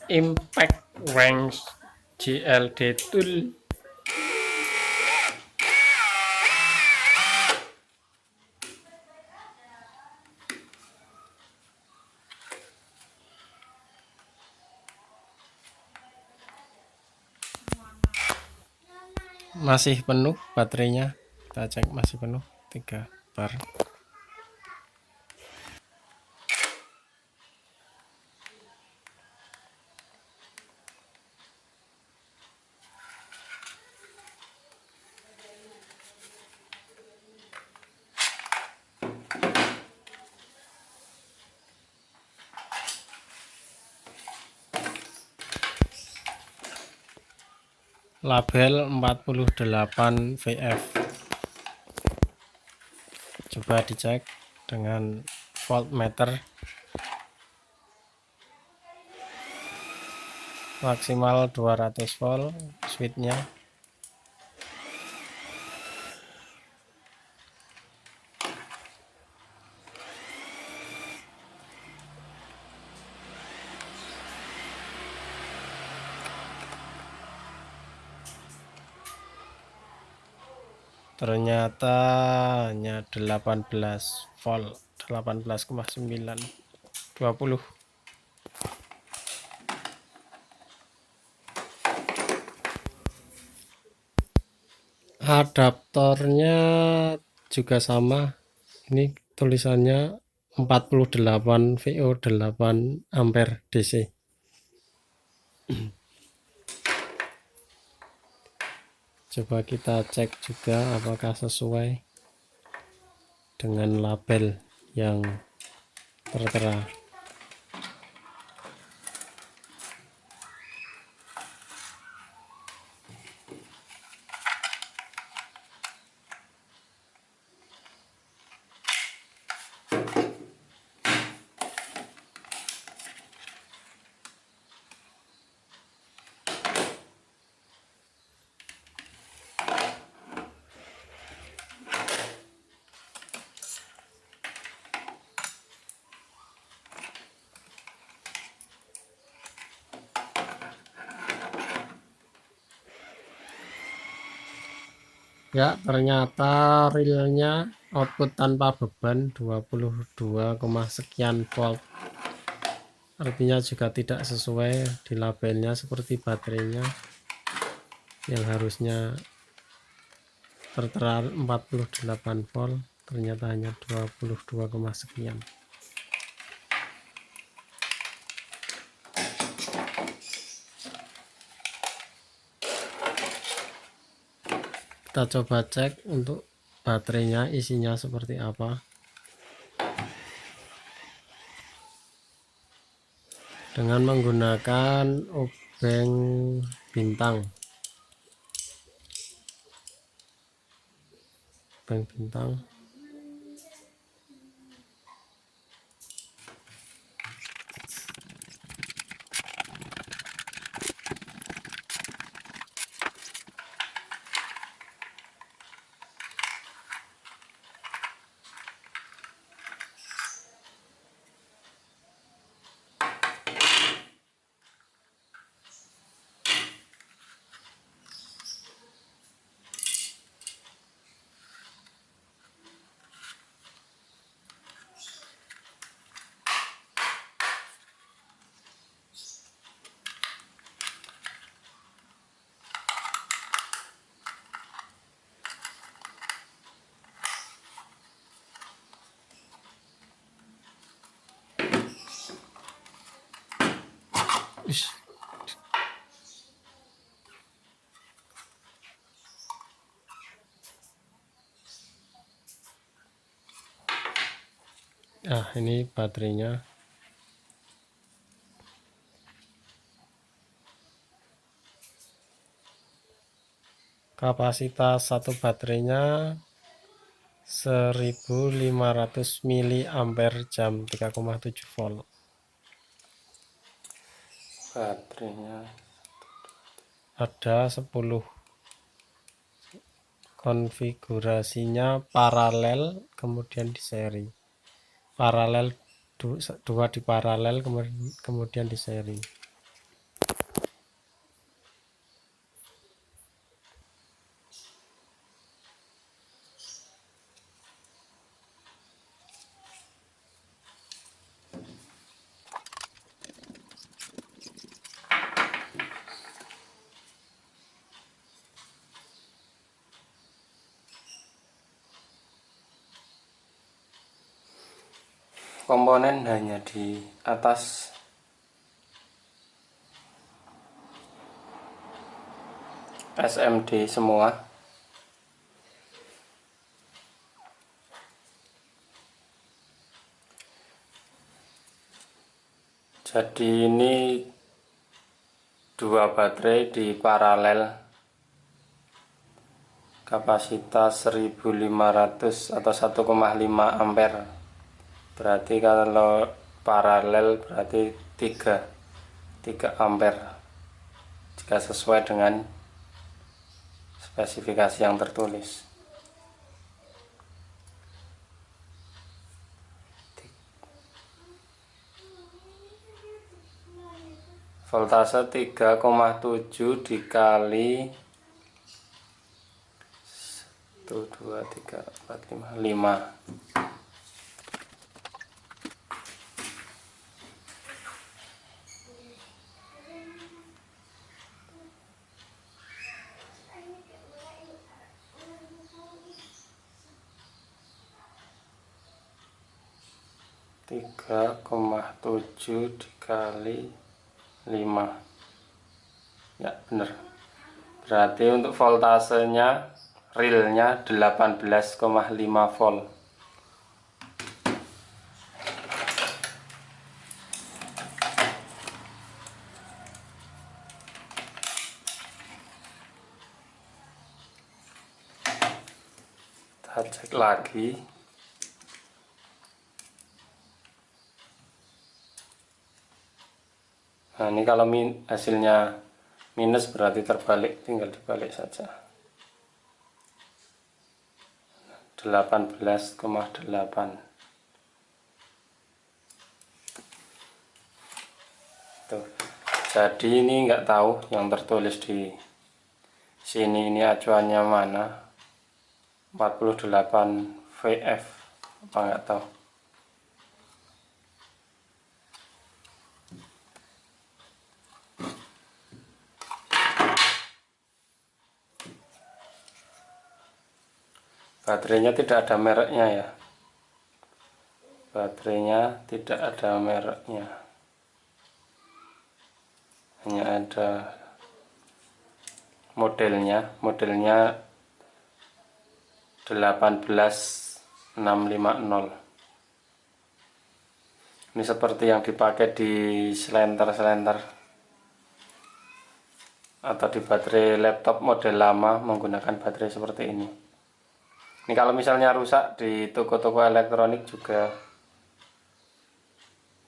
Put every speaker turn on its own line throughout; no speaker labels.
Impact Range JLD Tool. Masih penuh baterainya, kita cek masih penuh 3 bar. Label 48 VF. Coba dicek dengan voltmeter. Maksimal 200 volt switchnya. Ternyata hanya 18 volt, 18,9 20. Adaptornya juga sama, ini tulisannya 48 VO 8 ampere DC. Coba kita cek juga apakah sesuai dengan label yang tertera. Ya, ternyata realnya output tanpa beban 22, sekian volt. Artinya juga tidak sesuai di labelnya seperti baterainya yang harusnya tertera 48 volt, ternyata hanya 22, sekian. Kita coba cek untuk baterainya isinya seperti apa. Dengan menggunakan obeng bintang. Obeng bintang. Ini baterainya. Kapasitas satu baterainya 1500 mAh jam 3,7 volt. Baterainya ada 10. Konfigurasinya paralel, kemudian di seri. Paralel, dua di paralel, kemudian di seri. komponen hanya di atas SMD semua. Jadi ini dua baterai di paralel, kapasitas 1500 atau 1,5 ampere. Berarti kalau paralel berarti 3 ampere jika sesuai dengan spesifikasi yang tertulis. Voltase 3,7 dikali 1, 2, 3, 4, 5 3,7 dikali 5. Ya benar. Berarti untuk voltasenya realnya 18,5 volt. Kita cek lagi. Nah ini kalau hasilnya minus berarti terbalik, tinggal dibalik saja. 18,8. Tuh. Jadi ini nggak tahu yang tertulis di sini ini acuannya mana, 48 VF apa nggak tahu. Baterainya tidak ada mereknya ya. Baterainya tidak ada mereknya. Hanya ada modelnya. Modelnya 18650. Ini seperti yang dipakai di selenter-selenter atau di baterai laptop model lama menggunakan baterai seperti ini. Ini kalau misalnya rusak di toko-toko elektronik juga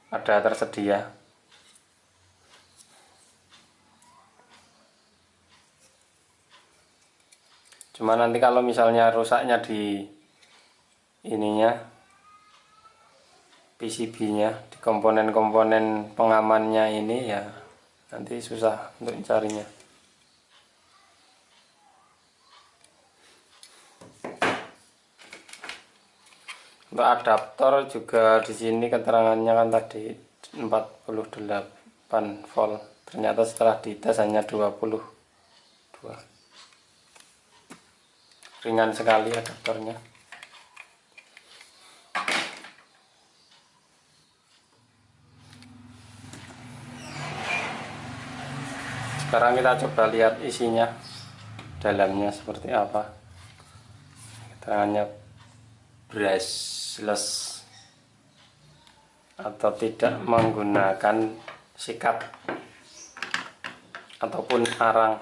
ada tersedia. Cuma nanti kalau misalnya rusaknya di ininya, PCB-nya, di komponen-komponen pengamannya ini ya nanti susah untuk mencarinya. Untuk adaptor juga di sini keterangannya kan tadi 48 volt. Ternyata setelah dites hanya 22. Ringan sekali adaptornya. Sekarang kita coba lihat isinya, dalamnya seperti apa. Keterangannya brushless atau tidak menggunakan sikat ataupun arang.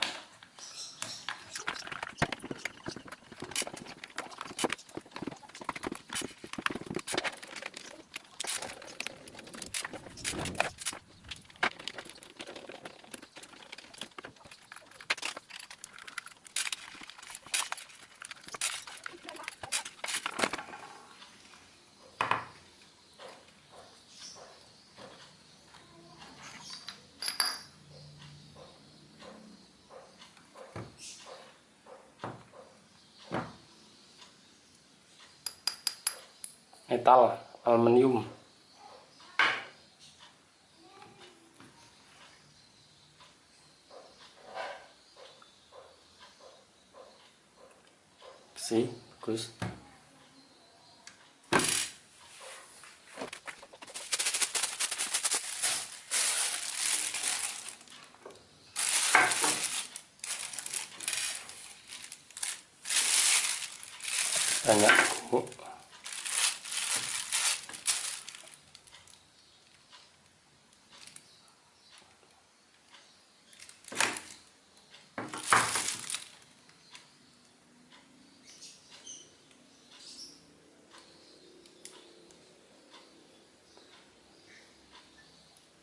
Metal aluminium. Besi, bagus. banyak bu.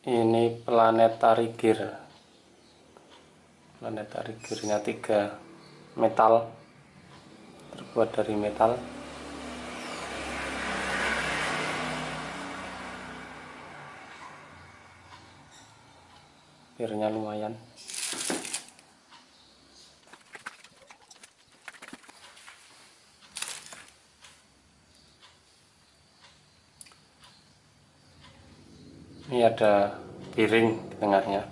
Ini planetary gear. Planetary gearnya 3 metal, terbuat dari metal. Gearnya lumayan. Ini ada piring di tengahnya.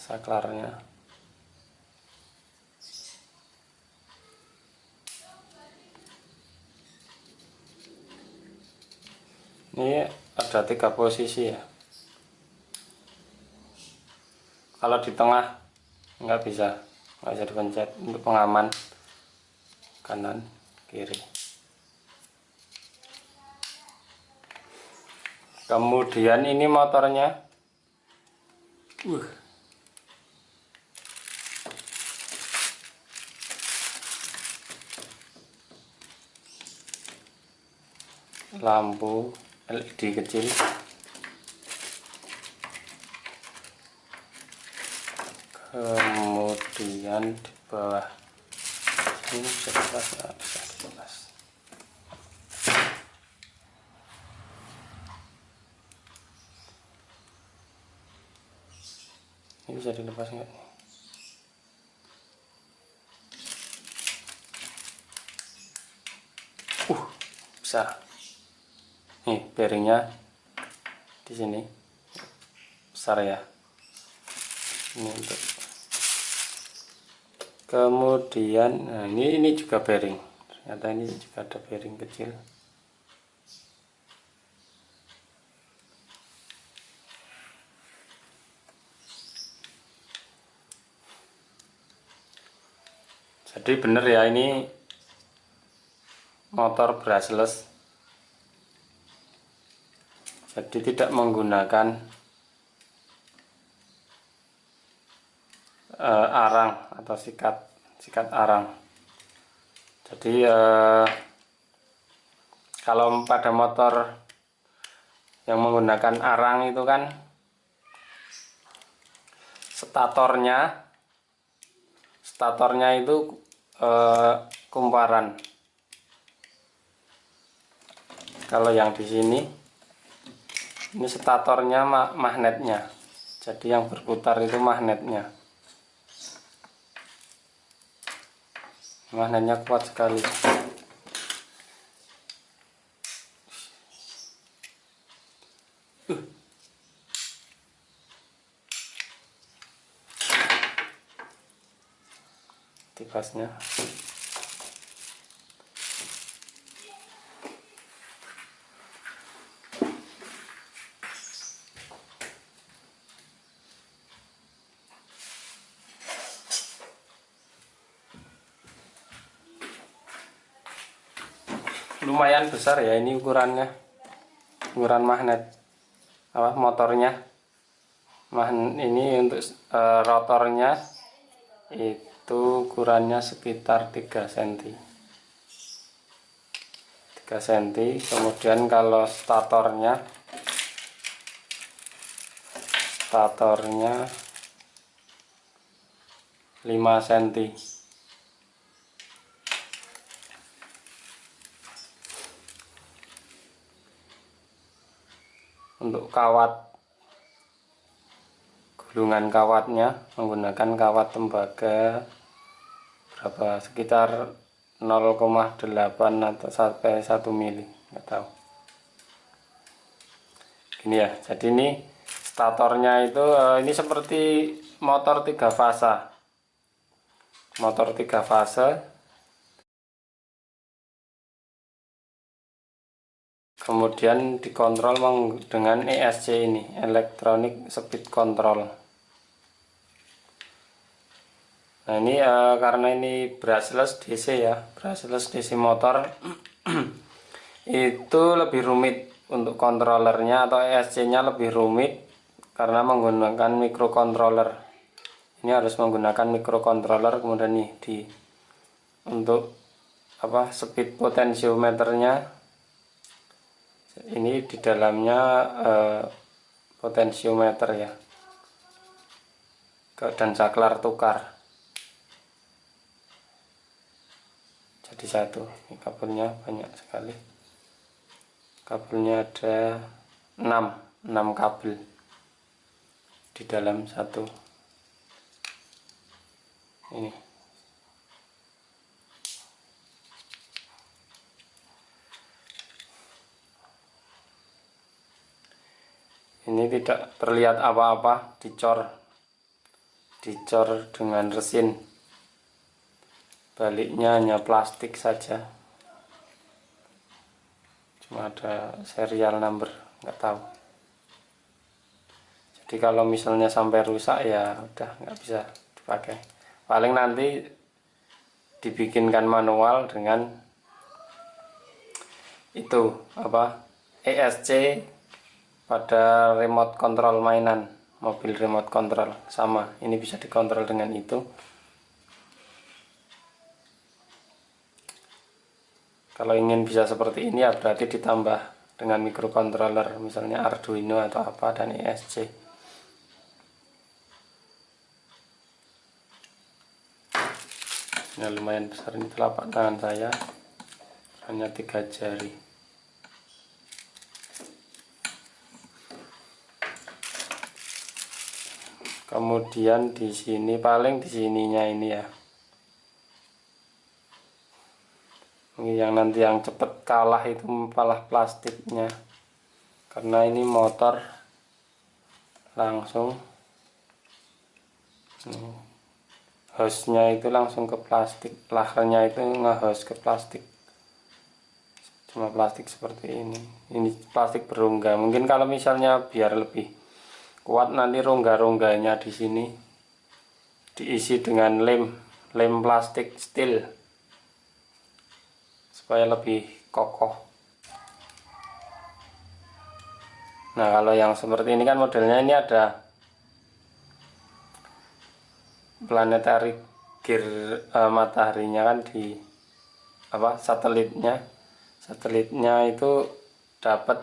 Saklarnya. Ini ada 3 posisi ya. Kalau di tengah nggak bisa dipencet, untuk pengaman kanan kiri. Kemudian ini motornya. Lampu LED kecil. Kemudian di bawah ini bisa dilepas. Ini bisa dilepas enggak nih? Bisa. Nih bearingnya di sini besar ya. Ini untuk. Kemudian nah ini juga bearing. Ternyata ini juga ada bearing kecil. Jadi bener ya, ini motor brushless. Jadi tidak menggunakan arang atau sikat arang. Jadi kalau pada motor yang menggunakan arang itu kan statornya itu kumparan. Kalau yang di sini ini statornya magnetnya. Jadi yang berputar itu magnetnya. Magnetnya kuat sekali. Tipasnya. Lumayan besar ya ini ukuran magnet motornya. Ini untuk rotornya itu ukurannya sekitar 3 cm. Kemudian kalau statornya 5 cm. Untuk gulungan kawatnya menggunakan kawat tembaga sekitar 0,8 atau sampai 1 mili, nggak tahu. Ini ya, jadi ini statornya itu ini seperti motor 3 fase. Motor 3 fase. Kemudian dikontrol dengan ESC ini, Electronic Speed Control. Nah ini karena ini brushless DC ya, brushless DC motor itu lebih rumit untuk kontrolernya, atau ESC-nya lebih rumit karena menggunakan microcontroller. Ini harus menggunakan microcontroller. Kemudian nih untuk speed potentiometernya ini di dalamnya potentiometer ya, dan saklar tukar. Jadi satu, ini kabelnya banyak sekali. Kabelnya ada 6 kabel di dalam satu ini. Ini tidak terlihat apa-apa, dicor dengan resin. Baliknya hanya plastik saja, cuma ada serial number, nggak tahu. Jadi kalau misalnya sampai rusak ya udah nggak bisa dipakai. Paling nanti dibikinkan manual dengan itu ESC pada remote control mainan, mobil remote control sama. Ini bisa dikontrol dengan itu. Kalau ingin bisa seperti ini ya berarti ditambah dengan microcontroller, misalnya Arduino atau apa, dan ESC. Ini lumayan besar, ini telapak tangan saya, hanya 3 jari. Kemudian di sini, paling di sininya ini ya, yang nanti yang cepet kalah itu malah plastiknya, karena ini motor langsung hostnya itu langsung ke plastik, laharnya itu nge-host ke plastik, cuma plastik seperti ini plastik berongga. Mungkin kalau misalnya biar lebih kuat, nanti rongga-rongganya di sini diisi dengan lem plastik steel supaya lebih kokoh. Nah kalau yang seperti ini kan modelnya ini ada planetary gear, mataharinya kan di satelitnya itu dapat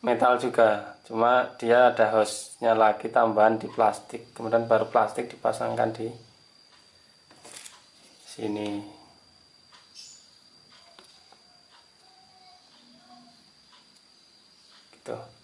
metal juga, cuma dia ada hostnya lagi tambahan di plastik, kemudian baru plastik dipasangkan di sini gitu.